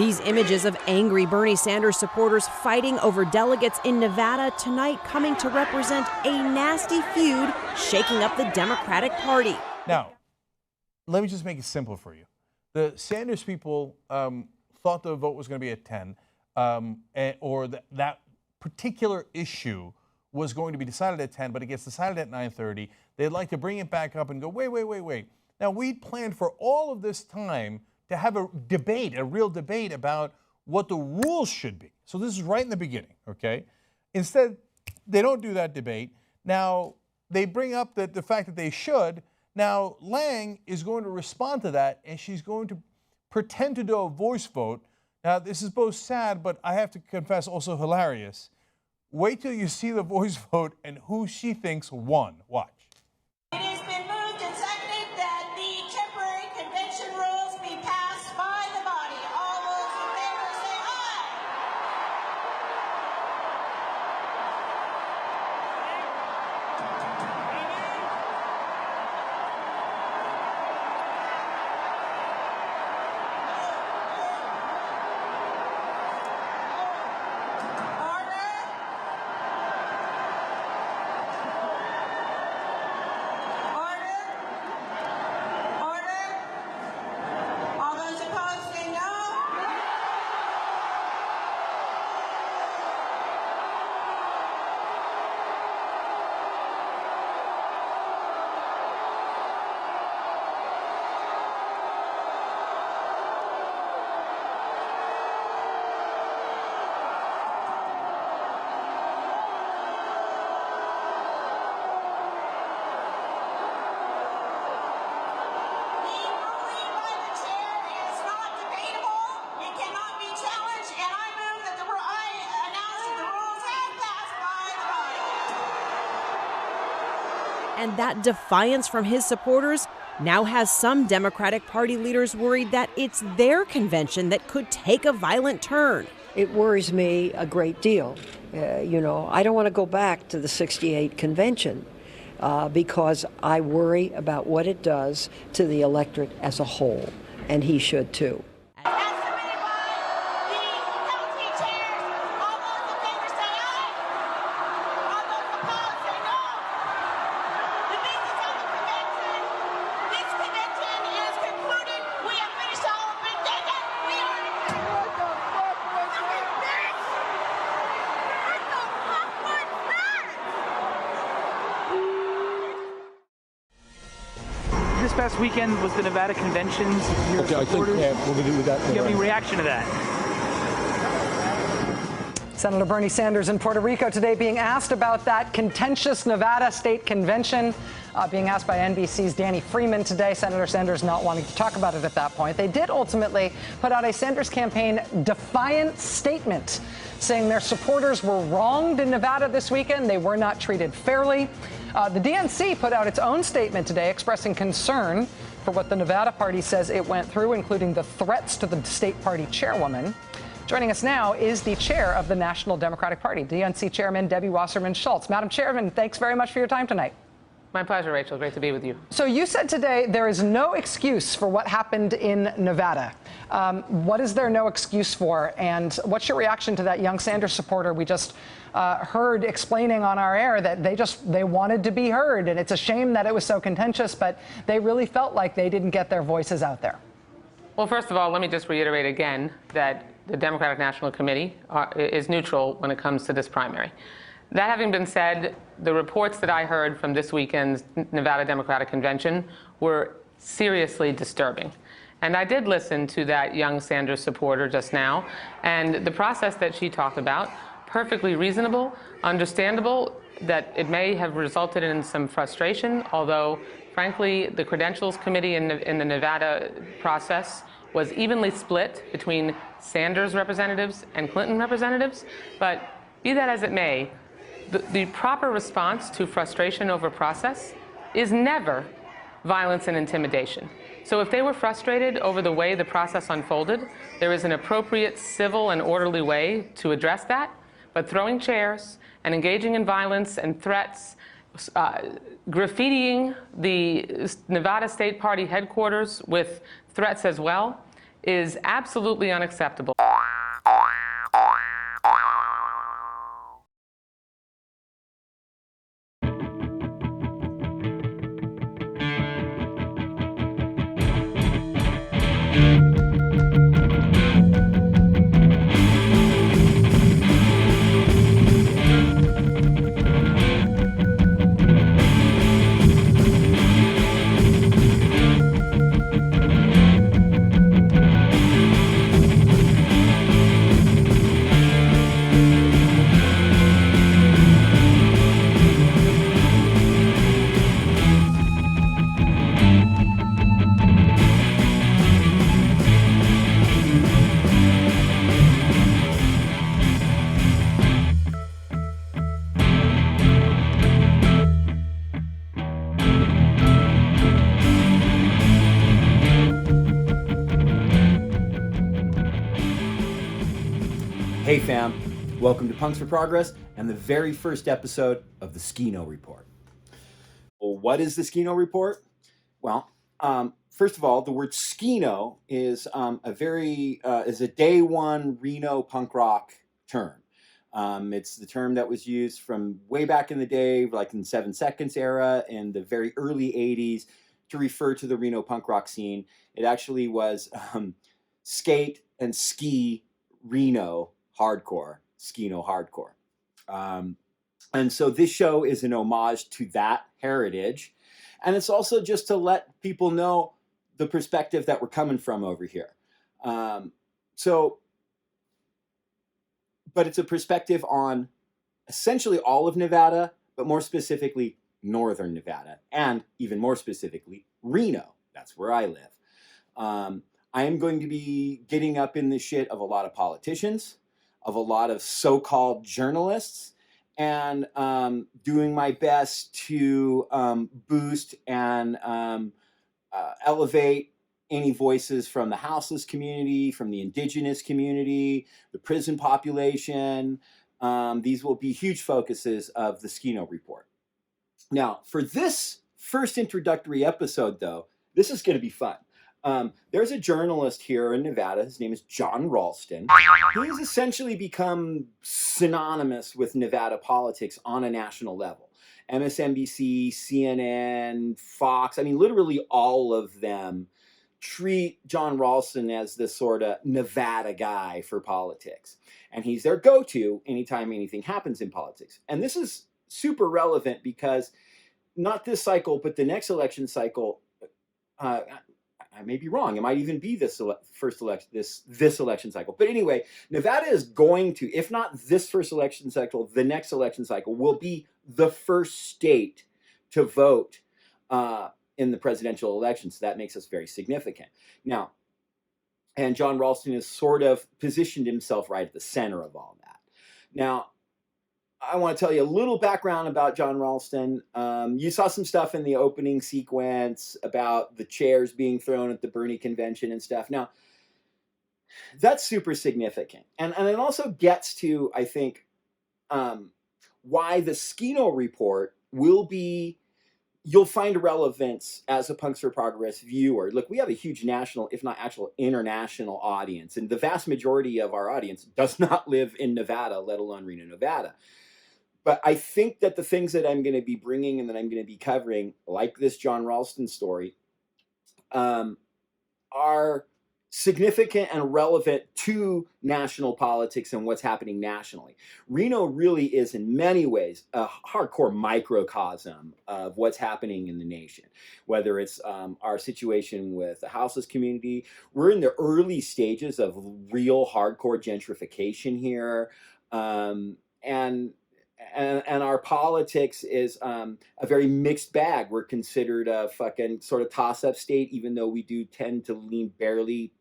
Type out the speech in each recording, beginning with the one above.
These images of angry Bernie Sanders supporters fighting over delegates in Nevada tonight coming to represent a nasty feud shaking up the Democratic Party. Now, let me just make it simple for you. The Sanders people thought the vote was going to be at 10, or that particular issue was going to be decided at 10, but it gets decided at 9:30. They'd like to bring it back up and go, wait. Now, we planned for all of this time to have a debate, a real debate about what the rules should be. So this is right in the beginning, okay? Instead, they don't do that debate. Now, they bring up the fact that they should. Now, Lang is going to respond to that, and she's going to pretend to do a voice vote. Now, this is both sad, but I have to confess also hilarious. Wait till you see the voice vote and who she thinks won. Watch. It has been moved and seconded that the temporary convention rules be passed by the body. All those in favor say aye. And that defiance from his supporters now has some Democratic Party leaders worried that it's their convention that could take a violent turn. It worries me a great deal. I don't want to go back to the '68 convention because I worry about what it does to the electorate as a whole, and he should too. This past weekend was the Nevada conventions. Okay, I think we'll do that. Do you have any reaction to that? Senator Bernie Sanders in Puerto Rico today being asked about that contentious Nevada state convention, being asked by NBC's Danny Freeman today. Senator Sanders not wanting to talk about it at that point. They did ultimately put out a Sanders campaign defiant statement saying their supporters were wronged in Nevada this weekend. They were not treated fairly. The DNC put out its own statement today expressing concern for what the Nevada party says it went through, including the threats to the state party chairwoman. Joining us now is the chair of the National Democratic Party, DNC Chairman Debbie Wasserman Schultz. Madam Chairman, thanks very much for your time tonight. My pleasure, Rachel. Great to be with you. So you said today there is no excuse for what happened in Nevada. What is there no excuse for? And what's your reaction to that young Sanders supporter we just heard explaining on our air that they wanted to be heard? And it's a shame that it was so contentious, but they really felt like they didn't get their voices out there. Well, first of all, let me just reiterate again that the Democratic National Committee is neutral when it comes to this primary. That having been said, the reports that I heard from this weekend's Nevada Democratic Convention were seriously disturbing. And I did listen to that young Sanders supporter just now, and the process that she talked about, perfectly reasonable, understandable, that it may have resulted in some frustration, although, frankly, the Credentials Committee in the Nevada process was evenly split between Sanders representatives and Clinton representatives. But be that as it may, the proper response to frustration over process is never violence and intimidation. So if they were frustrated over the way the process unfolded, there is an appropriate civil and orderly way to address that. But throwing chairs and engaging in violence and threats, graffitiing the Nevada State Party headquarters with threats as well, is absolutely unacceptable. Hey fam, welcome to Punks for Progress and the very first episode of the Skeeno Report. Well, what is the Skeeno Report? Well, first of all, the word Skeeno is is a day one Reno punk rock term. It's the term that was used from way back in the day, like in 7 Seconds era in the very early 80s, to refer to the Reno punk rock scene. It actually was skate and ski Reno hardcore, Skeeno hardcore. And so this show is an homage to that heritage. And it's also just to let people know the perspective that we're coming from over here. But it's a perspective on essentially all of Nevada, but more specifically, Northern Nevada, and even more specifically, Reno. That's where I live. I am going to be getting up in the shit of a lot of politicians, of a lot of so-called journalists, and doing my best to boost and elevate any voices from the houseless community, from the indigenous community, the prison population. These will be huge focuses of the Skeeno Report. Now, for this first introductory episode, though, this is going to be fun. There's a journalist here in Nevada. His name is Jon Ralston. He's essentially become synonymous with Nevada politics on a national level. MSNBC, CNN, Fox, I mean, literally all of them treat Jon Ralston as this sort of Nevada guy for politics. And he's their go-to anytime anything happens in politics. And this is super relevant because not this cycle, but the next election cycle, I may be wrong. It might even be this election cycle. But anyway, Nevada is going to, if not this first election cycle, the next election cycle will be the first state to vote in the presidential election. So that makes us very significant. Now, and Jon Ralston has sort of positioned himself right at the center of all that. Now, I want to tell you a little background about Jon Ralston. You saw some stuff in the opening sequence about the chairs being thrown at the Bernie convention and stuff. Now, that's super significant. And it also gets to, I think, why the Skeeno Report will be, you'll find relevance as a Punks for Progress viewer. Look, we have a huge national, if not actual international audience. And the vast majority of our audience does not live in Nevada, let alone Reno, Nevada. But I think that the things that I'm going to be bringing and that I'm going to be covering, like this Jon Ralston story, are significant and relevant to national politics and what's happening nationally. Reno really is, in many ways, a hardcore microcosm of what's happening in the nation, whether it's our situation with the houseless community. We're in the early stages of real hardcore gentrification here. And our politics is a very mixed bag. We're considered a fucking sort of toss-up state, even though we do tend to lean barely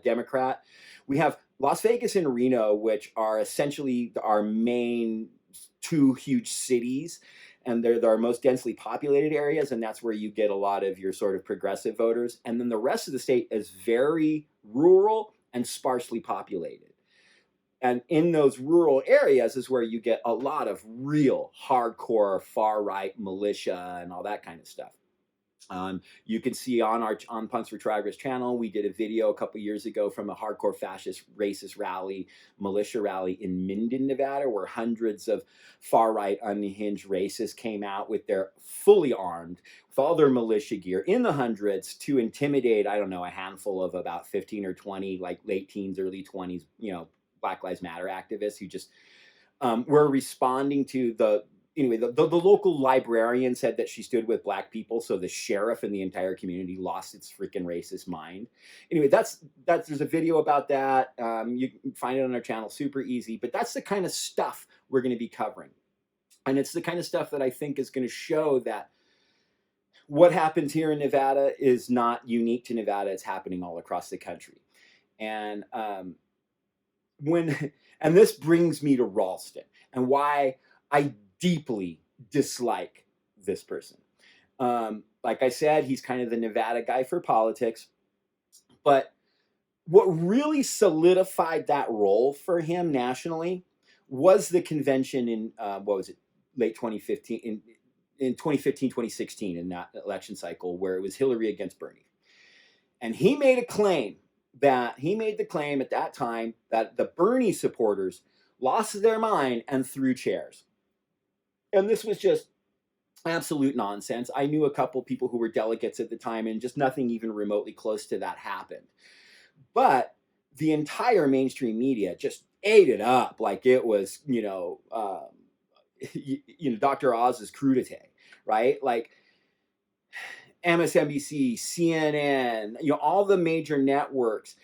Democrat. We have Las Vegas and Reno, which are essentially our main two huge cities, and they're our most densely populated areas, and that's where you get a lot of your sort of progressive voters. And then the rest of the state is very rural and sparsely populated. And in those rural areas is where you get a lot of real hardcore far-right militia and all that kind of stuff. You can see on Punks for Progress channel, we did a video a couple years ago from a hardcore fascist racist rally, militia rally in Minden, Nevada, where hundreds of far-right unhinged racists came out with their fully armed, with all their militia gear in the hundreds to intimidate, I don't know, a handful of about 15 or 20, like late teens, early 20s, Black Lives Matter activists who just were responding to the local librarian said that she stood with Black people, so the sheriff and the entire community lost its freaking racist mind. Anyway, there's a video about that. You can find it on our channel, super easy. But that's the kind of stuff we're going to be covering, and it's the kind of stuff that I think is going to show that what happens here in Nevada is not unique to Nevada; it's happening all across the country. And and this brings me to Ralston and why I deeply dislike this person. Like I said, he's kind of the Nevada guy for politics. But what really solidified that role for him nationally was the convention in, late 2015, in 2015, 2016, in that election cycle where it was Hillary against Bernie. And he made the claim at that time that the Bernie supporters lost their mind and threw chairs. And this was just absolute nonsense. I knew a couple people who were delegates at the time, and just nothing even remotely close to that happened. But the entire mainstream media just ate it up like it was, Dr. Oz's crudité, right? Like MSNBC, CNN, all the major networks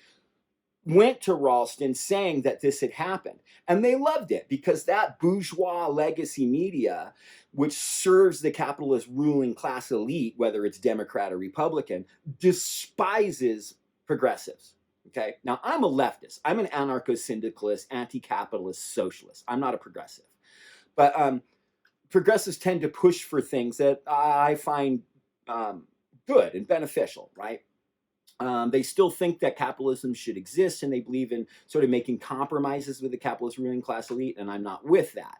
went to Ralston saying that this had happened. And they loved it because that bourgeois legacy media, which serves the capitalist ruling class elite, whether it's Democrat or Republican, despises progressives. Okay. Now, I'm a leftist. I'm an anarcho-syndicalist, anti-capitalist socialist. I'm not a progressive. But progressives tend to push for things that I find good and beneficial, right? They still think that capitalism should exist, and they believe in sort of making compromises with the capitalist ruling class elite, and I'm not with that.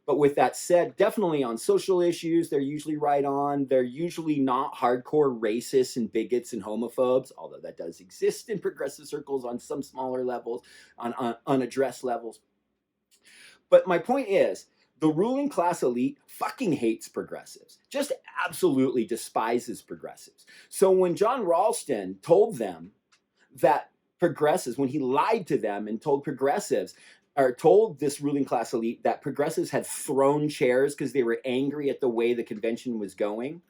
But with that said, definitely on social issues, they're usually right on. They're usually not hardcore racists and bigots and homophobes, although that does exist in progressive circles on some smaller levels, on unaddressed levels. But my point is, the ruling class elite fucking hates progressives, just absolutely despises progressives. So when Jon Ralston told them that progressives, when he lied to them and told progressives, or told this ruling class elite that progressives had thrown chairs because they were angry at the way the convention was going,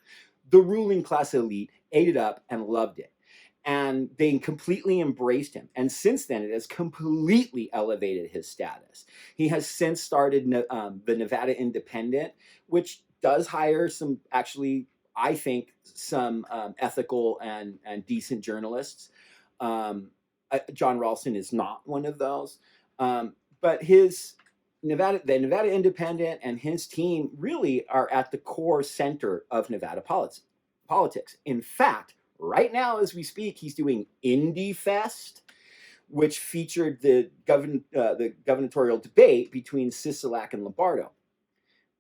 the ruling class elite ate it up and loved it. And they completely embraced him. And since then, it has completely elevated his status. He has since started the Nevada Independent, which does hire some, actually, I think, some ethical and decent journalists. Jon Ralston is not one of those. But the Nevada Independent and his team really are at the core center of Nevada politics. In fact, right now, as we speak, he's doing Indie Fest, which featured the gubernatorial debate between Sisolak and Lombardo.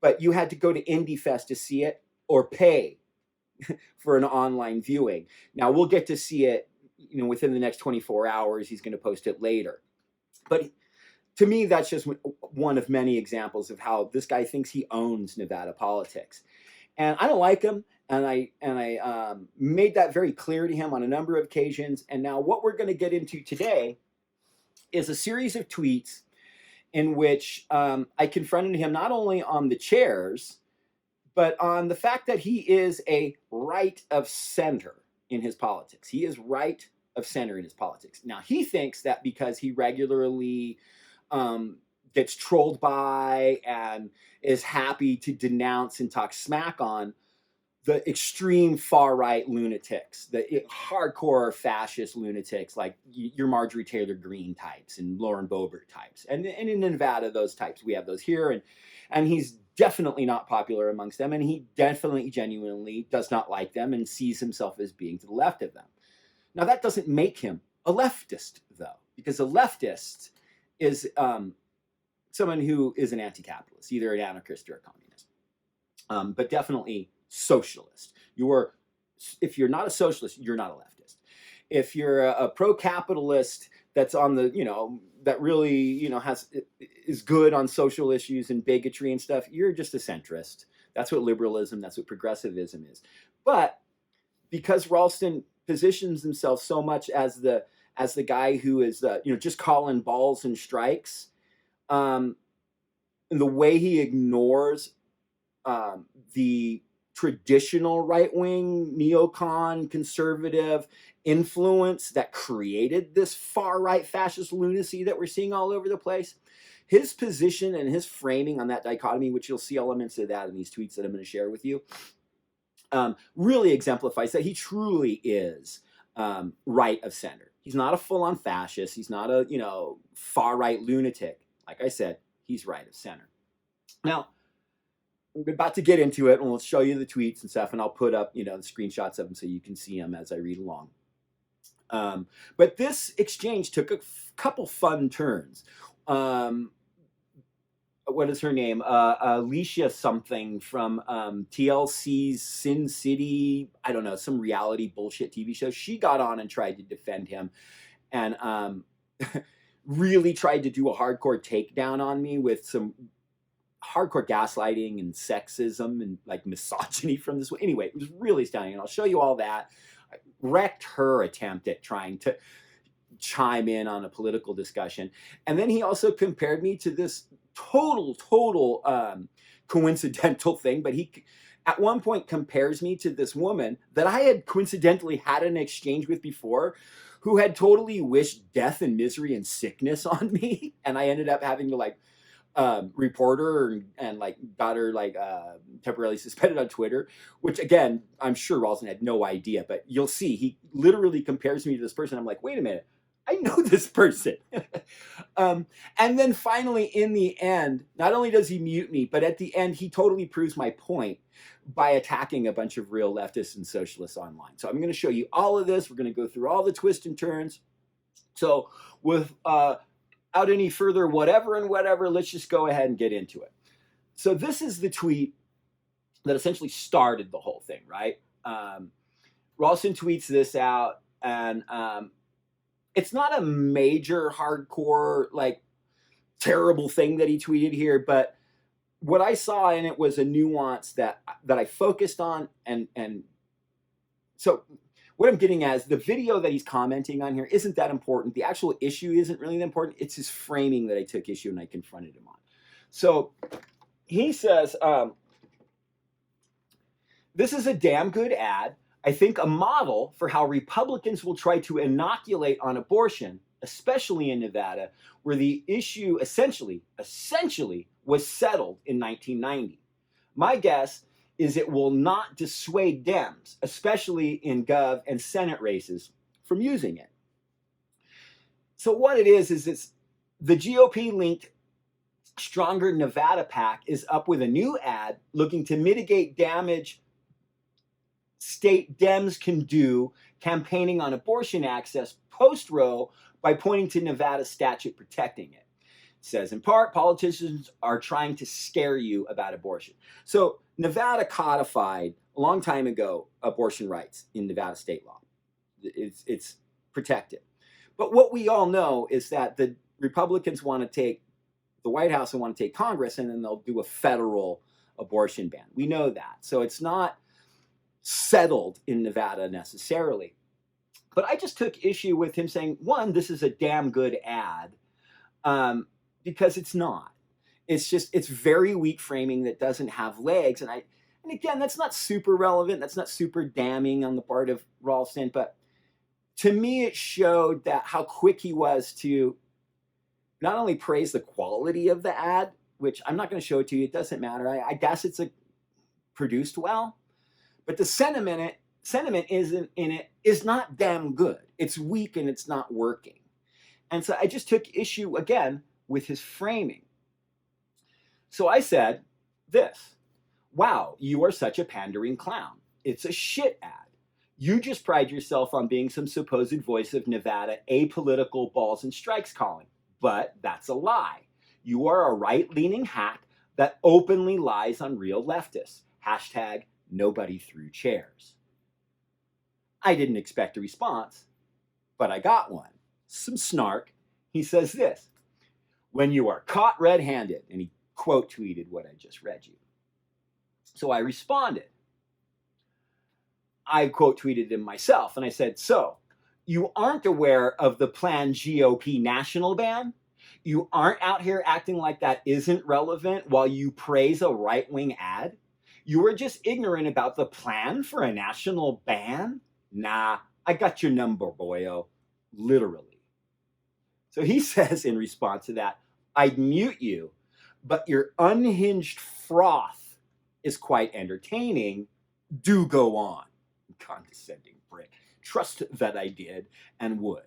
But you had to go to Indie Fest to see it or pay for an online viewing. Now, we'll get to see it within the next 24 hours. He's going to post it later. But to me, that's just one of many examples of how this guy thinks he owns Nevada politics. And I don't like him. And I made that very clear to him on a number of occasions. And now what we're going to get into today is a series of tweets in which I confronted him not only on the chairs, but on the fact that he is a right of center in his politics. He is right of center in his politics. Now, he thinks that because he regularly gets trolled by and is happy to denounce and talk smack on the extreme far-right lunatics, the hardcore fascist lunatics like your Marjorie Taylor Greene types and Lauren Boebert types. And in Nevada, those types, we have those here. And he's definitely not popular amongst them. And he definitely genuinely does not like them and sees himself as being to the left of them. Now, that doesn't make him a leftist, though, because a leftist is someone who is an anti-capitalist, either an anarchist or a communist, but definitely socialist. Your not a socialist, you're not a leftist. If you're a pro-capitalist that's on the, that really, is good on social issues and bigotry and stuff, you're just a centrist. That's what liberalism, that's what progressivism is. But because Ralston positions himself so much as the guy who is, just calling balls and strikes, and the way he ignores the traditional right-wing, neocon, conservative influence that created this far-right fascist lunacy that we're seeing all over the place. His position and his framing on that dichotomy, which you'll see elements of that in these tweets that I'm going to share with you, really exemplifies that he truly is right of center. He's not a full-on fascist. He's not a, far-right lunatic. Like I said, he's right of center. Now, we're about to get into it, and we'll show you the tweets and stuff, and I'll put up, the screenshots of them so you can see them as I read along. But this exchange took a couple fun turns. What is her name? Alicia something from TLC's Sin City, I don't know, some reality bullshit TV show. She got on and tried to defend him and really tried to do a hardcore takedown on me with some hardcore gaslighting and sexism and like misogyny from this. Anyway, it was really stunning, and I'll show you all that. I wrecked her attempt at trying to chime in on a political discussion. And then he also compared me to this total coincidental thing, but he at one point compares me to this woman that I had coincidentally had an exchange with before, who had totally wished death and misery and sickness on me, and I ended up having to report her and got her temporarily suspended on Twitter, which again, I'm sure Ralston had no idea, but you'll see he literally compares me to this person. I'm like, wait a minute, I know this person. And then finally, in the end, not only does he mute me, but at the end, he totally proves my point by attacking a bunch of real leftists and socialists online. So I'm going to show you all of this. We're going to go through all the twists and turns. So without any further whatever, let's just go ahead and get into it. So this is the tweet that essentially started the whole thing, right? Ralston tweets this out, and it's not a major hardcore, terrible thing that he tweeted here, but what I saw in it was a nuance that I focused on, and so what I'm getting at is the video that he's commenting on here isn't that important. The actual issue isn't really that important. It's his framing that I took issue and I confronted him on. So he says, this is a damn good ad. I think a model for how Republicans will try to inoculate on abortion, especially in Nevada, where the issue essentially was settled in 1990. My guess is it will not dissuade Dems, especially in Gov and Senate races, from using it. So what it is it's the GOP-linked Stronger Nevada PAC is up with a new ad looking to mitigate damage state Dems can do campaigning on abortion access post-Roe by pointing to Nevada's statute protecting it. It says, in part, politicians are trying to scare you about abortion. So Nevada codified a long time ago abortion rights in Nevada state law. It's protected. But what we all know is that the Republicans want to take the White House and want to take Congress, and then they'll do a federal abortion ban. We know that. So it's not settled in Nevada necessarily. But I just took issue with him saying, one, this is a damn good ad, because it's not. It's very weak framing that doesn't have legs. And again, that's not super relevant. That's not super damning on the part of Ralston. But to me, it showed that how quick he was to not only praise the quality of the ad, which I'm not going to show it to you. It doesn't matter. I guess it's produced well. But the sentiment is not damn good. It's weak and it's not working. And so I just took issue again with his framing. So I said this, wow, you are such a pandering clown. It's a shit ad. You just pride yourself on being some supposed voice of Nevada apolitical balls and strikes calling. But that's a lie. You are a right-leaning hack that openly lies on real leftists. Hashtag nobody threw chairs. I didn't expect a response, but I got one. Some snark. He says this: when you are caught red-handed, and he quote tweeted what I just read you. So I responded. I quote tweeted him myself, and I said, so you aren't aware of the planned GOP national ban? You aren't out here acting like that isn't relevant while you praise a right-wing ad? You are just ignorant about the plan for a national ban? Nah, I got your number, boyo. Literally. So he says in response to that, I'd mute you, but your unhinged froth is quite entertaining. Do go on. Condescending prick. Trust that I did and would.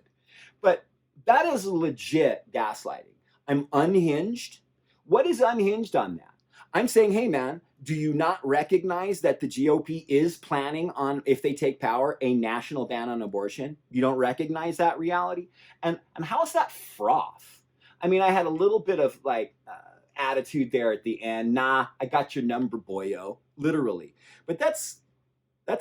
But that is legit gaslighting. I'm unhinged. What is unhinged on that? I'm saying, hey man, do you not recognize that the GOP is planning on, if they take power, a national ban on abortion? You don't recognize that reality? And how is that froth? I mean, I had a little bit of attitude there at the end. Nah, I got your number, boyo. Literally. But that's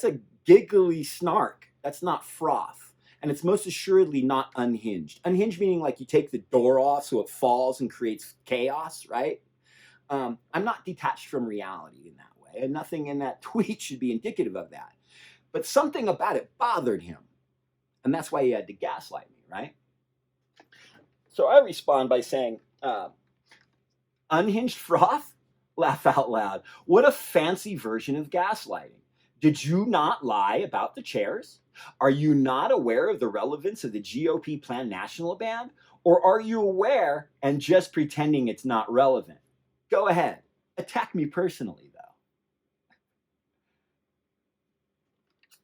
a giggly snark. That's not froth. And it's most assuredly not unhinged. Unhinged meaning like you take the door off so it falls and creates chaos, right? I'm not detached from reality in that way. And nothing in that tweet should be indicative of that. But something about it bothered him. And that's why he had to gaslight me, right? So I respond by saying, unhinged froth? Laugh out loud. What a fancy version of gaslighting. Did you not lie about the chairs? Are you not aware of the relevance of the GOP planned national ban? Or are you aware and just pretending it's not relevant? Go ahead. Attack me personally, though.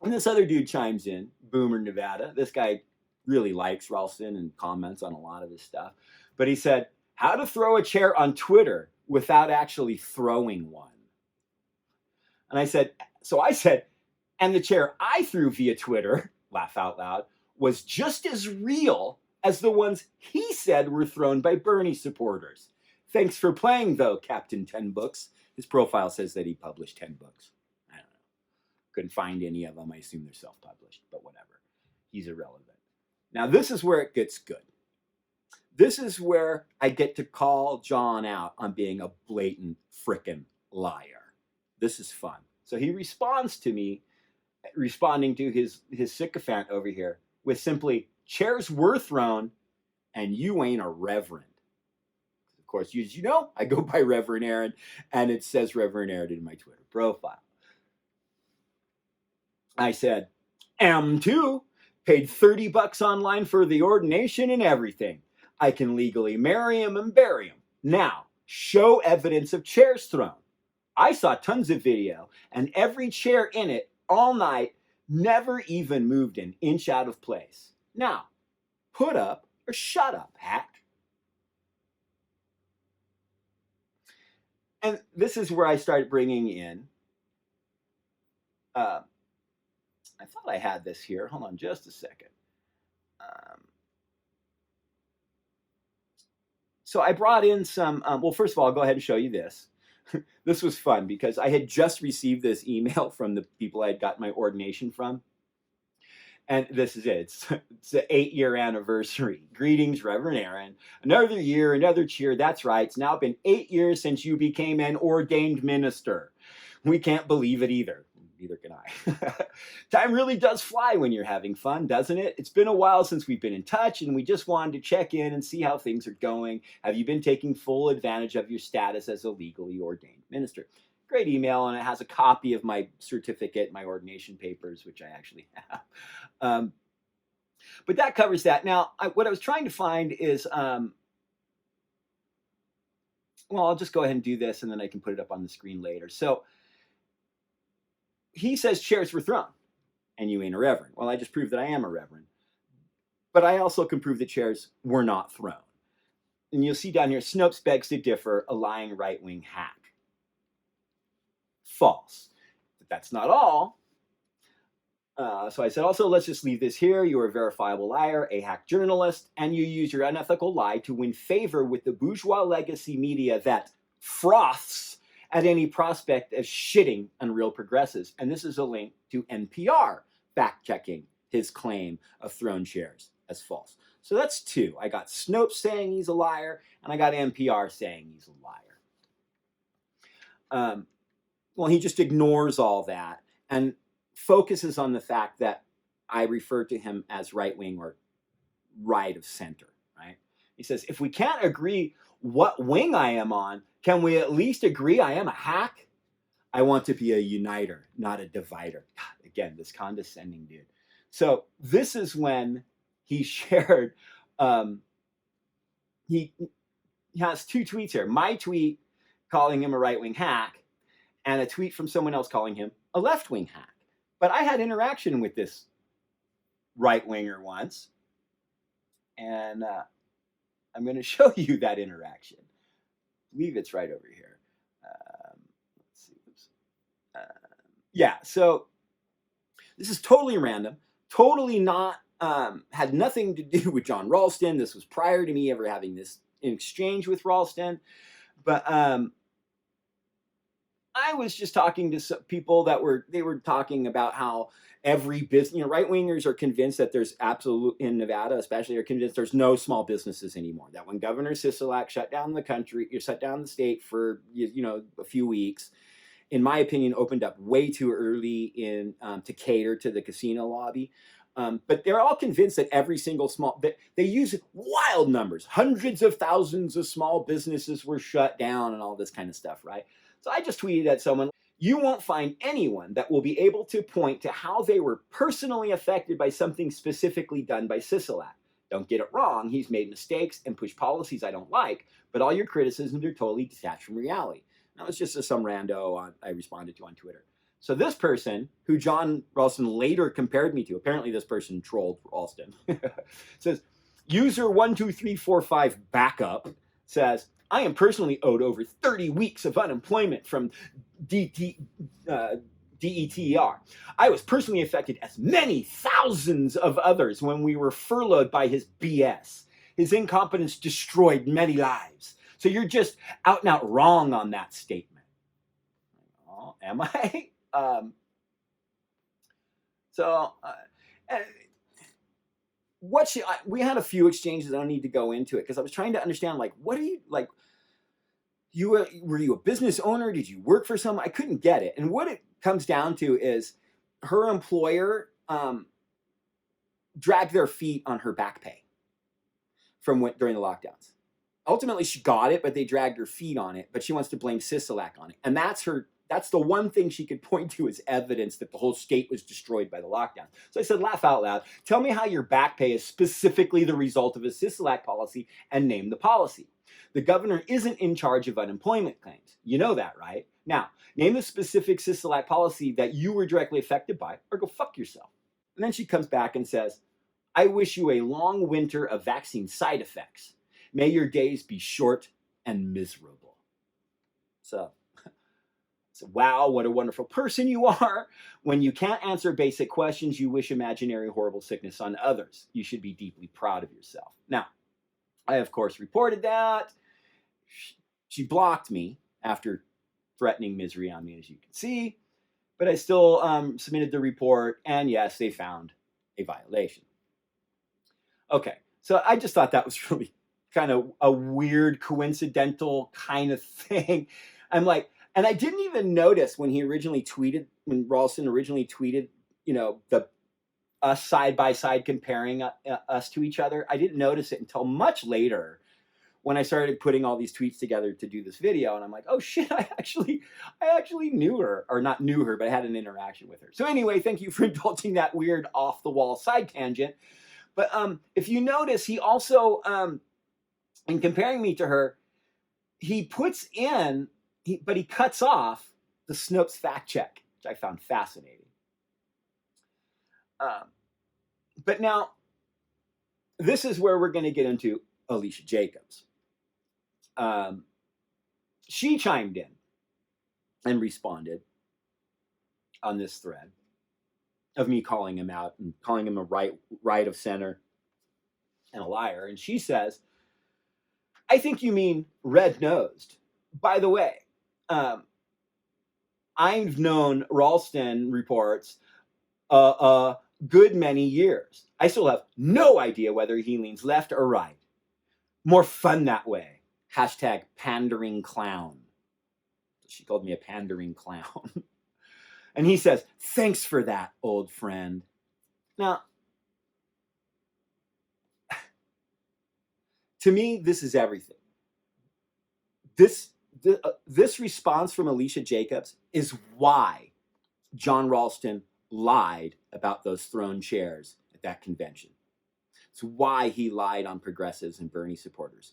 And this other dude chimes in, Boomer Nevada. This guy really likes Ralston and comments on a lot of his stuff. But he said, how to throw a chair on Twitter without actually throwing one. And I said, and the chair I threw via Twitter, laugh out loud, was just as real as the ones he said were thrown by Bernie supporters. Thanks for playing, though, Captain 10 Books. His profile says that he published 10 books. I don't know. Couldn't find any of them. I assume they're self-published, but whatever. He's irrelevant. Now, this is where it gets good. This is where I get to call Jon out on being a blatant frickin' liar. This is fun. So he responds to me, responding to his sycophant over here with simply, chairs were thrown and you ain't a reverend. Of course, as you know, I go by Reverend Aaron, and it says Reverend Aaron in my Twitter profile. I said, M2, paid $30 online for the ordination and everything. I can legally marry him and bury him. Now, show evidence of chairs thrown. I saw tons of video, and every chair in it all night never even moved an inch out of place. Now, put up or shut up, hack. And this is where I started bringing in, I thought I had this here. Hold on just a second. So I brought in some, well, first of all, I'll go ahead and show you this. This was fun because I had just received this email from the people I had gotten my ordination from. And this is it. It's the 8-year anniversary. Greetings, Reverend Aaron. Another year, another cheer. That's right. It's now been 8 years since you became an ordained minister. We can't believe it either. Neither can I. Time really does fly when you're having fun, doesn't it? It's been a while since we've been in touch, and we just wanted to check in and see how things are going. Have you been taking full advantage of your status as a legally ordained minister? Great email, and it has a copy of my certificate, my ordination papers, which I actually have. But that covers that. Now, what I was trying to find is, well, I'll just go ahead and do this, and then I can put it up on the screen later. So he says chairs were thrown, and you ain't a reverend. Well, I just proved that I am a reverend. But I also can prove that chairs were not thrown. And you'll see down here, Snopes begs to differ, a lying right-wing hack. False. But that's not all. So I said, also, let's just leave this here. You're a verifiable liar, a hack journalist, and you use your unethical lie to win favor with the bourgeois legacy media that froths at any prospect of shitting on real progressives. And this is a link to NPR, fact-checking his claim of throne shares as false. So that's 2. I got Snopes saying he's a liar, and I got NPR saying he's a liar. Well, he just ignores all that and focuses on the fact that I refer to him as right-wing or right of center, right? He says, if we can't agree what wing I am on, can we at least agree I am a hack? I want to be a uniter, not a divider. God, again, this condescending dude. So this is when he shared, he has 2 tweets here. My tweet calling him a right-wing hack, and a tweet from someone else calling him a left-wing hack. But I had interaction with this right-winger once, and I'm going to show you that interaction. I believe it's right over here. Let's see. Yeah, so this is totally random, totally not, had nothing to do with Jon Ralston. This was prior to me ever having this exchange with Ralston. But I was just talking to some people that were talking about how every business, right-wingers are convinced that there's in Nevada especially, are convinced there's no small businesses anymore. That when Governor Sisolak shut down the state for, a few weeks, in my opinion, opened up way too early to cater to the casino lobby. But they're all convinced that every single they use wild numbers. Hundreds of thousands of small businesses were shut down and all this kind of stuff, right? So I just tweeted at someone, you won't find anyone that will be able to point to how they were personally affected by something specifically done by Sisolak. Don't get it wrong, he's made mistakes and pushed policies I don't like, but all your criticisms are totally detached from reality. That was just some rando I responded to on Twitter. So this person, who Jon Ralston later compared me to, apparently this person trolled Ralston, says, user 12345 backup says, I am personally owed over 30 weeks of unemployment from DETR. I was personally affected as many thousands of others when we were furloughed by his BS. His incompetence destroyed many lives. So you're just out and out wrong on that statement. Oh, am I? We had a few exchanges. I don't need to go into it because I was trying to understand, what are you like? Were you a business owner? Did you work for someone? I couldn't get it. And what it comes down to is her employer dragged their feet on her back pay during the lockdowns. Ultimately, she got it, but they dragged her feet on it. But she wants to blame Sisolak on it, and that's the one thing she could point to as evidence that the whole state was destroyed by the lockdown. So I said, laugh out loud. Tell me how your back pay is specifically the result of a Sisolak policy and name the policy. The governor isn't in charge of unemployment claims. You know that, right? Now, name the specific Sisolak policy that you were directly affected by, or go fuck yourself. And then she comes back and says, I wish you a long winter of vaccine side effects. May your days be short and miserable. So wow, what a wonderful person you are. When you can't answer basic questions, you wish imaginary horrible sickness on others. You should be deeply proud of yourself. Now, I, of course, reported that. She blocked me after threatening misery on me, as you can see. But I still submitted the report, and yes, they found a violation. Okay, so I just thought that was really kind of a weird, coincidental kind of thing. I'm like, and I didn't even notice when Ralston originally tweeted, us side by side comparing us to each other. I didn't notice it until much later when I started putting all these tweets together to do this video. And I'm like, oh shit, I actually knew her, or not knew her, but I had an interaction with her. So anyway, thank you for indulging that weird off the wall side tangent. But if you notice, he also, in comparing me to her, he puts in, but he cuts off the Snopes fact check, which I found fascinating. But now, this is where we're going to get into Alicia Jacobs. She chimed in and responded on this thread of me calling him out and calling him a right of center and a liar. And she says, I think you mean red-nosed. By the way, I've known Ralston reports a good many years. I still have no idea whether he leans left or right. More fun that way. Hashtag pandering clown. She called me a pandering clown. And he says, thanks for that, old friend. Now, to me, this is everything. This response from Alicia Jacobs is why Jon Ralston lied about those throne chairs at that convention. It's why he lied on progressives and Bernie supporters,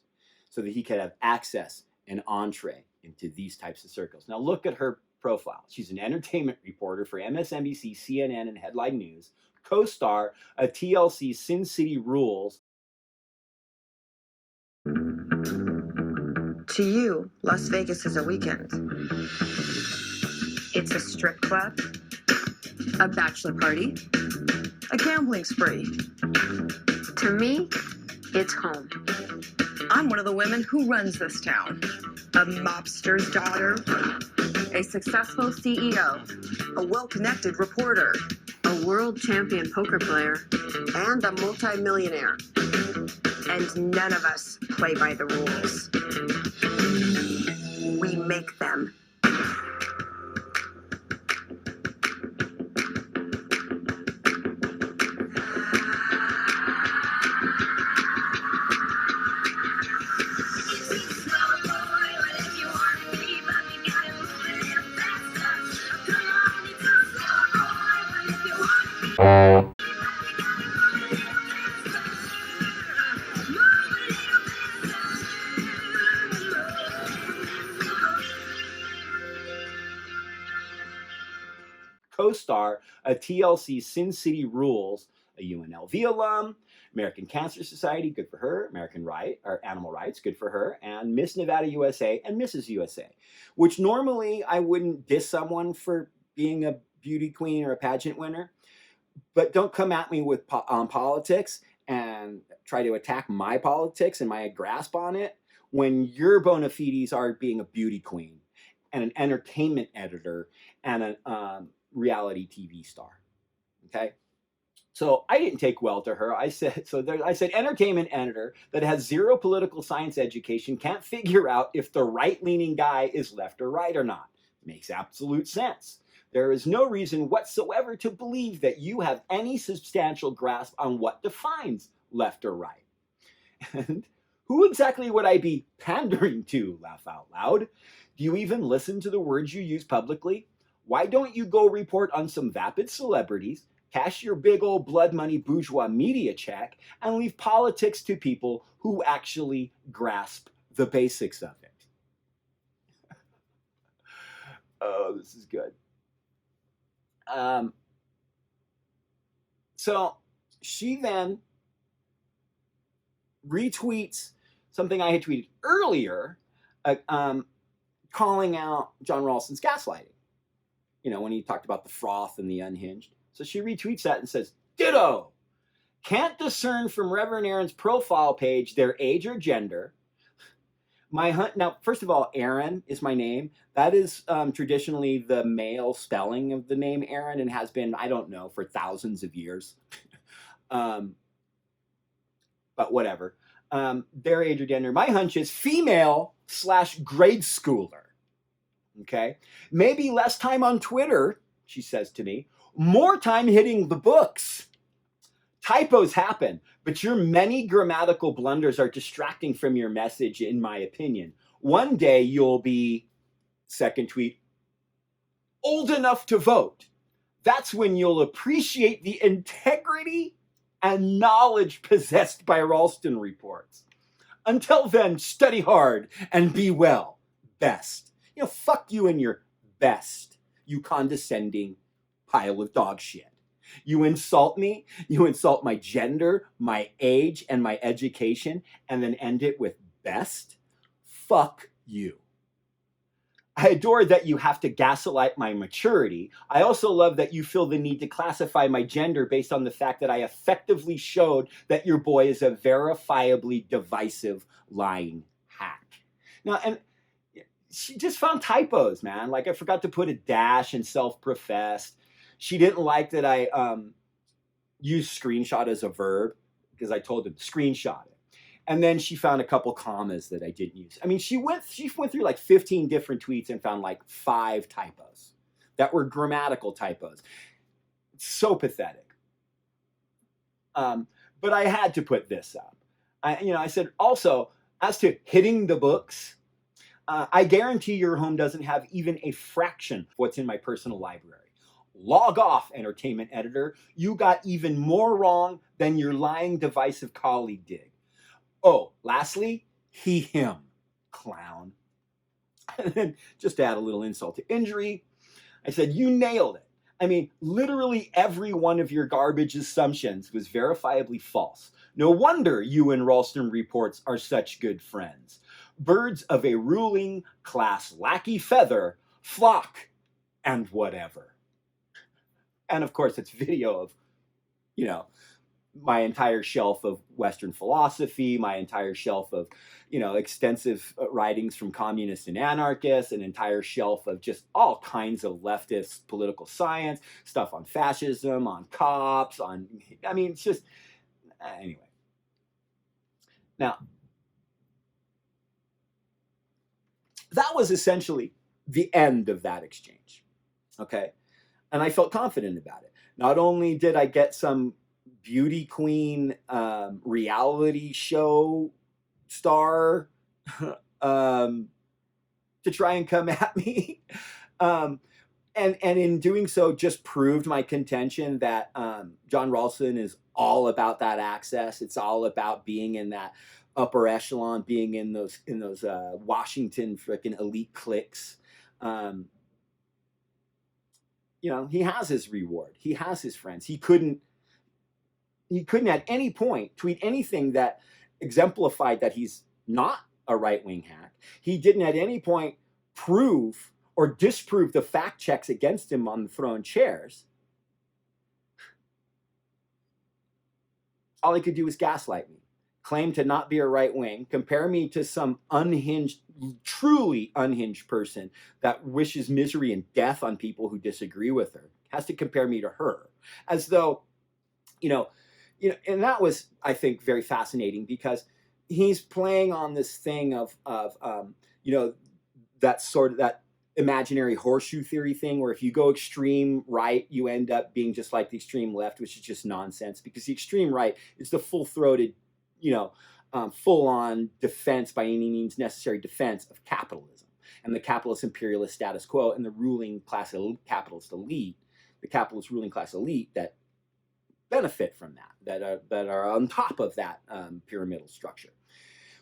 so that he could have access and entree into these types of circles. Now look at her profile. She's an entertainment reporter for MSNBC, CNN, and Headline News, co-star of TLC's Sin City Rules. To you, Las Vegas is a weekend. It's a strip club, a bachelor party, a gambling spree. To me, it's home. I'm one of the women who runs this town. A mobster's daughter, a successful CEO, a well-connected reporter, a world champion poker player, and a multimillionaire. And none of us play by the rules. We make them. Co-star of TLC's Sin City Rules, a UNLV alum, American Cancer Society, good for her, American Animal Rights, good for her, and Miss Nevada USA and Mrs. USA, which normally I wouldn't diss someone for being a beauty queen or a pageant winner, but don't come at me with politics and try to attack my politics and my grasp on it when your bona fides are being a beauty queen and an entertainment editor and a reality TV star. Okay, so I didn't take well to her. I said entertainment editor that has zero political science education can't figure out if the right-leaning guy is left or right or not. Makes absolute sense. There is no reason whatsoever to believe that you have any substantial grasp on what defines left or right. And who exactly would I be pandering to, laugh out loud? Do you even listen to the words you use publicly? Why don't you go report on some vapid celebrities, cash your big old blood money bourgeois media check, and leave politics to people who actually grasp the basics of it? Oh, this is good. So she then retweets something I had tweeted earlier, calling out Jon Ralston's gaslighting. You know, when he talked about the froth and the unhinged. So she retweets that and says, ditto. Can't discern from Reverend Aaron's profile page their age or gender. Now, first of all, Aaron is my name. That is traditionally the male spelling of the name Aaron and has been, I don't know, for thousands of years. But whatever. Their age or gender. My hunch is female/grade schooler. Okay, maybe less time on Twitter, she says to me, more time hitting the books. Typos happen, but your many grammatical blunders are distracting from your message, in my opinion. One day you'll be, second tweet, old enough to vote. That's when you'll appreciate the integrity and knowledge possessed by Ralston reports. Until then, study hard and be well. Best. You know, fuck you and your best, you condescending pile of dog shit. You insult me, you insult my gender, my age, and my education, and then end it with best? Fuck you. I adore that you have to gaslight my maturity. I also love that you feel the need to classify my gender based on the fact that I effectively showed that your boy is a verifiably divisive, lying hack. Now, and she just found typos, man. Like I forgot to put a dash in self-professed. She didn't like that I used screenshot as a verb because I told them screenshot it. And then she found a couple commas that I didn't use. I mean, she went through like 15 different tweets and found like 5 typos that were grammatical typos. It's so pathetic. But I had to put this up. I said also, as to hitting the books, I guarantee your home doesn't have even a fraction of what's in my personal library. Log off, entertainment editor. You got even more wrong than your lying divisive colleague did. Oh, lastly, he, him, clown. And then just to add a little insult to injury, I said, you nailed it. I mean, literally every one of your garbage assumptions was verifiably false. No wonder you and Ralston reports are such good friends. Birds of a ruling class lackey feather flock and whatever. And of course, it's video of, my entire shelf of Western philosophy, my entire shelf of, extensive writings from communists and anarchists, an entire shelf of just all kinds of leftist political science, stuff on fascism, on cops, it's just, anyway. Now, that was essentially the end of that exchange, okay? And I felt confident about it. Not only did I get some beauty queen reality show star to try and come at me, and in doing so just proved my contention that Jon Ralston is all about that access. It's all about being in that upper echelon, being in those Washington frickin' elite cliques. He has his reward. He has his friends. He couldn't at any point tweet anything that exemplified that he's not a right-wing hack. He didn't at any point prove or disprove the fact checks against him on the throne chairs. All he could do was gaslight me, claim to not be a right-wing, compare me to some unhinged, truly unhinged person that wishes misery and death on people who disagree with her, has to compare me to her, as though, and that was, I think, very fascinating because he's playing on this thing of that imaginary horseshoe theory thing where if you go extreme right, you end up being just like the extreme left, which is just nonsense because the extreme right is the full-throated, full-on defense by any means necessary defense of capitalism and the capitalist imperialist status quo and the ruling class capitalist elite, the capitalist ruling class elite that benefit from that are on top of that pyramidal structure.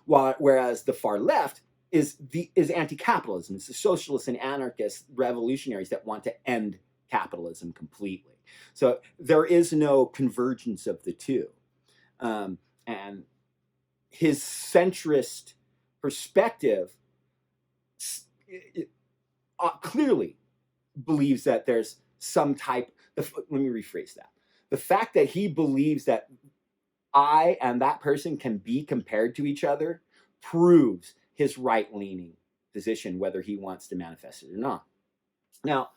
Whereas the far left is anti-capitalism. It's the socialists and anarchist revolutionaries that want to end capitalism completely. So there is no convergence of the two. And his centrist perspective clearly believes that there's some type of, let me rephrase that. The fact that he believes that I and that person can be compared to each other proves his right-leaning position, whether he wants to manifest it or not. Now,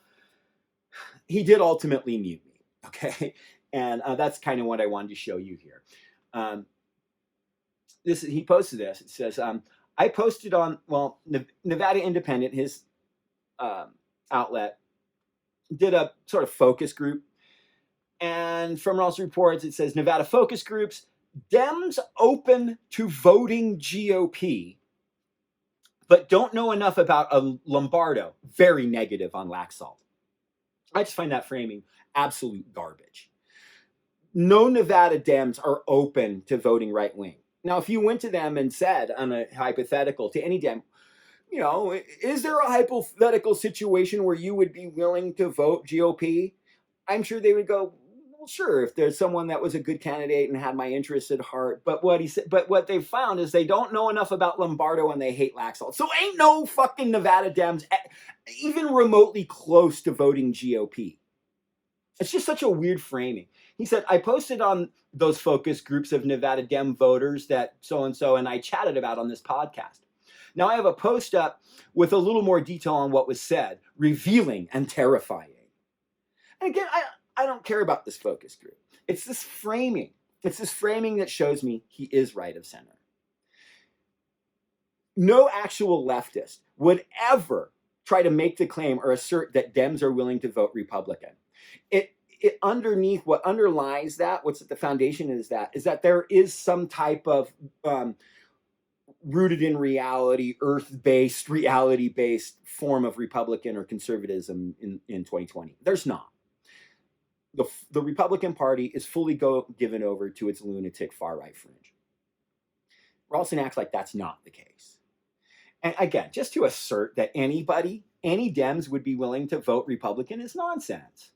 he did ultimately mute me, okay? And that's kind of what I wanted to show you here. He posted this. It says, I posted on, Nevada Independent, his outlet, did a sort of focus group. And from Ralston Reports, it says, Nevada focus groups, Dems open to voting GOP, but don't know enough about a Lombardo, very negative on Laxalt. I just find that framing absolute garbage. No Nevada Dems are open to voting right-wing. Now, if you went to them and said on a hypothetical to any Dem, is there a hypothetical situation where you would be willing to vote GOP? I'm sure they would go, well, sure, if there's someone that was a good candidate and had my interests at heart. But what they found is they don't know enough about Lombardo and they hate Laxalt. So ain't no fucking Nevada Dems even remotely close to voting GOP. It's just such a weird framing. He said, I posted on those focus groups of Nevada Dem voters that so-and-so and I chatted about on this podcast. Now I have a post up with a little more detail on what was said, revealing and terrifying. And again, I don't care about this focus group. It's this framing. It's this framing that shows me he is right of center. No actual leftist would ever try to make the claim or assert that Dems are willing to vote Republican. It underneath, what underlies that, what's at the foundation is that there is some type of rooted in reality, earth-based, reality-based form of Republican or conservatism in 2020. There's not. The Republican Party is fully given over to its lunatic far-right fringe. Ralston acts like that's not the case. And again, just to assert that any Dems would be willing to vote Republican is nonsense.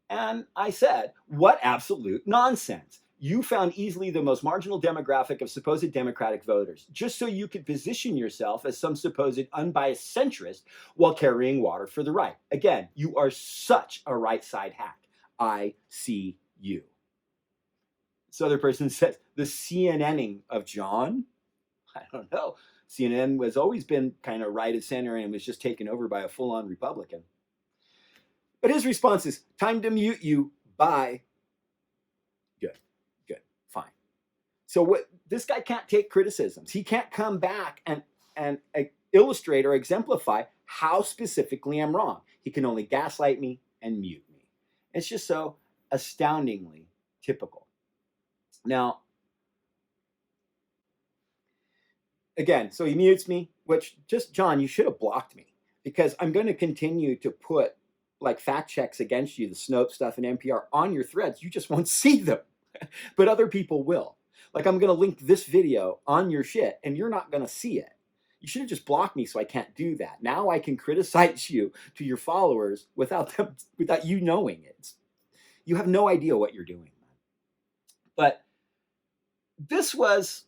And I said, what absolute nonsense. You found easily the most marginal demographic of supposed Democratic voters, just so you could position yourself as some supposed unbiased centrist while carrying water for the right. Again, you are such a right side hack. I see you. This other person says, the CNNing of Jon? I don't know. CNN has always been kind of right of center and was just taken over by a full-on Republican. But his response is, time to mute you, bye. Good, fine. So what this guy can't take criticisms. He can't come back and illustrate or exemplify how specifically I'm wrong. He can only gaslight me and mute me. It's just so astoundingly typical. Now, again, so he mutes me, which just, Jon, you should have blocked me, because I'm going to continue to put like fact checks against you, the Snopes stuff and NPR on your threads. You just won't see them, but other people will. Like, I'm going to link this video on your shit and you're not going to see it. You should have just blocked me so I can't do that. Now I can criticize you to your followers without you knowing it. You have no idea what you're doing. But this was,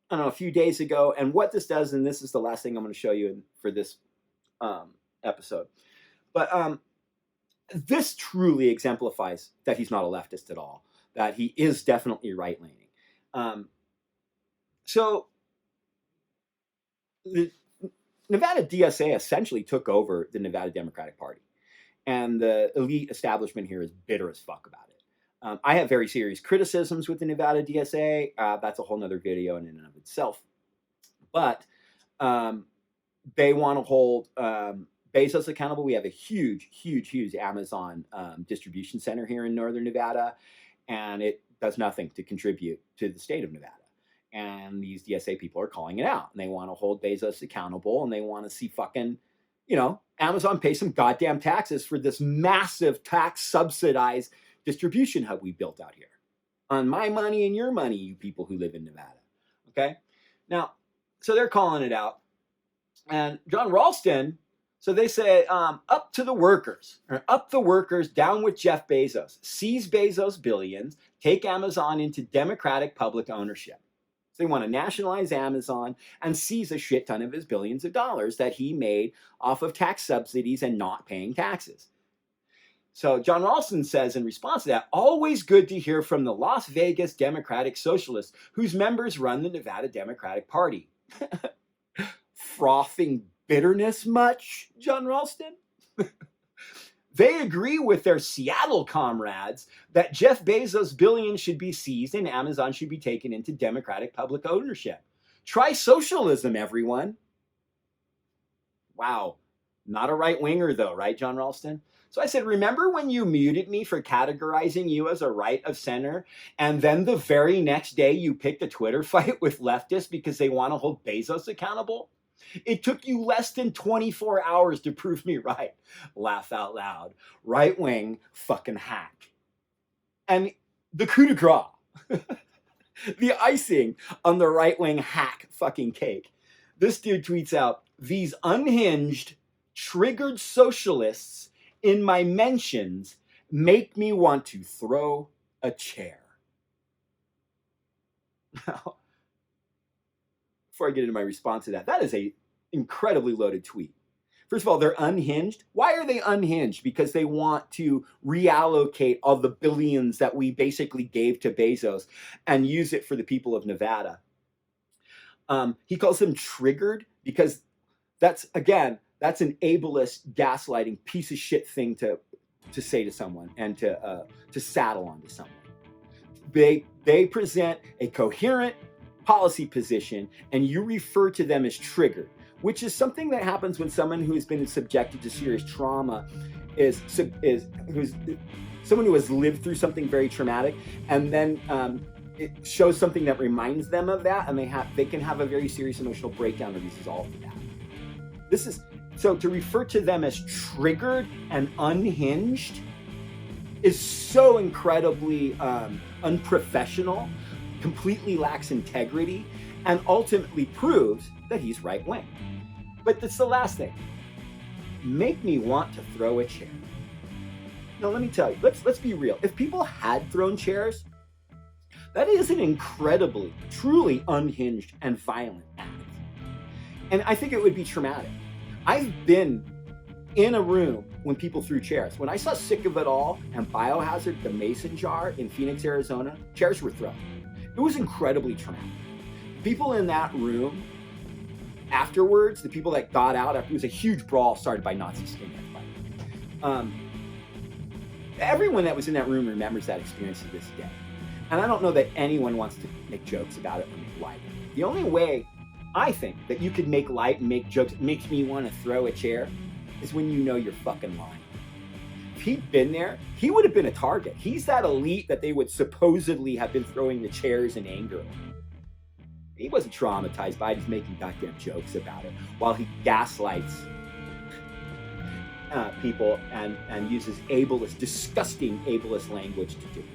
I don't know, a few days ago. And what this does, and this is the last thing I'm going to show you for this episode. But this truly exemplifies that he's not a leftist at all, that he is definitely right-leaning. So the Nevada DSA essentially took over the Nevada Democratic Party. And the elite establishment here is bitter as fuck about it. I have very serious criticisms with the Nevada DSA. That's a whole nother video in and of itself. But they want to hold Bezos accountable. We have a huge Amazon distribution center here in northern Nevada, and it does nothing to contribute to the state of Nevada. And these DSA people are calling it out, and they want to hold Bezos accountable, and they want to see fucking, Amazon pay some goddamn taxes for this massive tax subsidized distribution hub we built out here. On my money and your money, you people who live in Nevada. Okay? Now, so they're calling it out. And Jon Ralston, so they say, up to the workers, or up the workers, down with Jeff Bezos, seize Bezos' billions, take Amazon into democratic public ownership. So they want to nationalize Amazon and seize a shit ton of his billions of dollars that he made off of tax subsidies and not paying taxes. So Jon Ralston says in response to that, always good to hear from the Las Vegas Democratic Socialists whose members run the Nevada Democratic Party. Frothing bitterness much, Jon Ralston? They agree with their Seattle comrades that Jeff Bezos' billions should be seized and Amazon should be taken into democratic public ownership. Try socialism, everyone. Wow. Not a right-winger, though, right, Jon Ralston? So I said, remember when you muted me for categorizing you as a right of center, and then the very next day you picked a Twitter fight with leftists because they want to hold Bezos accountable? It took you less than 24 hours to prove me right. Laugh out loud. Right-wing fucking hack. And the coup de grace, the icing on the right-wing hack fucking cake. This dude tweets out, these unhinged, triggered socialists in my mentions make me want to throw a chair. Now, before I get into my response to that is a incredibly loaded tweet. First of all, they're unhinged. Why are they unhinged? Because they want to reallocate all the billions that we basically gave to Bezos and use it for the people of Nevada. He calls them triggered because that's an ableist, gaslighting, piece of shit thing to to say to someone and to saddle onto someone. They present a coherent policy position, and you refer to them as triggered, which is something that happens when someone who has been subjected to serious trauma is someone who has lived through something very traumatic, and then it shows something that reminds them of that, and they can have a very serious emotional breakdown as a result of that. So to refer to them as triggered and unhinged is so incredibly unprofessional, completely lacks integrity, and ultimately proves that he's right-wing. But that's the last thing. Make me want to throw a chair. No, let me tell you, let's be real. If people had thrown chairs, that is an incredibly, truly unhinged and violent act. And I think it would be traumatic. I've been in a room when people threw chairs. When I saw Sick of It All and Biohazard, the Mason jar in Phoenix, Arizona, chairs were thrown. It was incredibly traumatic. People in that room afterwards, the people that got out, it was a huge brawl started by Nazi skinheads. Everyone that was in that room remembers that experience to this day. And I don't know that anyone wants to make jokes about it or make light. The only way I think that you could make light and make jokes, makes me want to throw a chair, is when you know you're fucking lying. If he'd been there, he would have been a target. He's that elite that they would supposedly have been throwing the chairs in anger. He wasn't traumatized by it. He's making goddamn jokes about it while he gaslights people and uses ableist, disgusting ableist language to do it.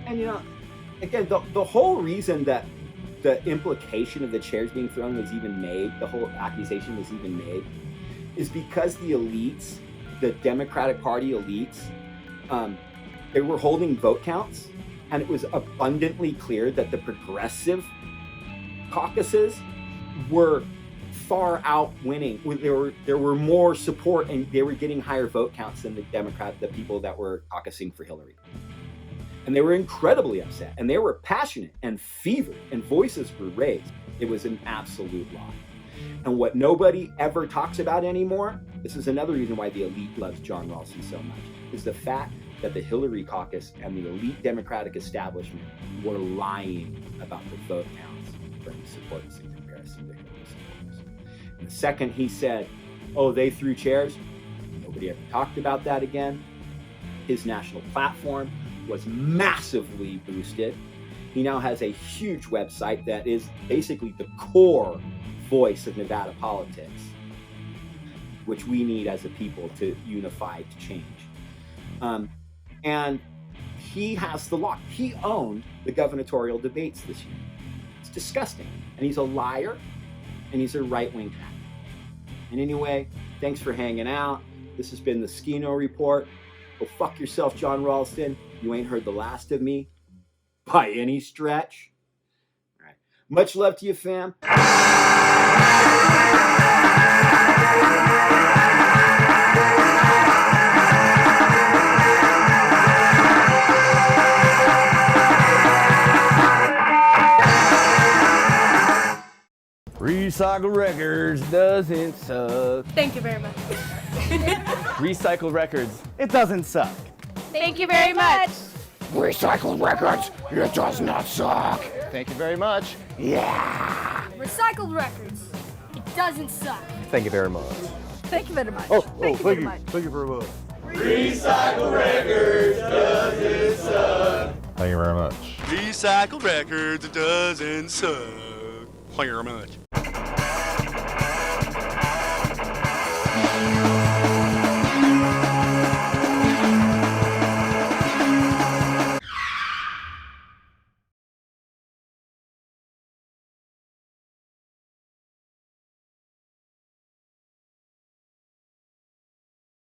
And you know, again, the whole reason that the implication of the chairs being thrown was even made, the whole accusation was even made, is because the elites, the Democratic Party elites, they were holding vote counts, and it was abundantly clear that the progressive caucuses were far out winning. There were more support, and they were getting higher vote counts than the people that were caucusing for Hillary. And they were incredibly upset, and they were passionate and fevered, and voices were raised. It was an absolute lie. And what nobody ever talks about anymore, this is another reason why the elite loves Jon Ralston so much, is the fact that the Hillary caucus and the elite Democratic establishment were lying about the vote counts from the supporters in comparison to Hillary supporters. And the second he said, oh, they threw chairs, nobody ever talked about that again. His national platform was massively boosted. He now has a huge website that is basically the core voice of Nevada politics, which we need as a people to unify to change. And he has the lock. He owned the gubernatorial debates this year. It's disgusting. And he's a liar, and he's a right-wing hack. And anyway, thanks for hanging out. This has been the Skeeno Report. Go fuck yourself, Jon Ralston. You ain't heard the last of me by any stretch. All right. Much love to you, fam. Recycle Records doesn't suck. Thank you very much. Recycle Records, it doesn't suck. Thank you very much. Recycle Records, it does not suck. Thank you very much. Yeah. Recycled Records. It doesn't suck. Thank you very much. Thank you very much. Thank you very much. Thank you very much. Recycle Records doesn't suck. Thank you very much. Recycle Records doesn't suck. Thank you very much.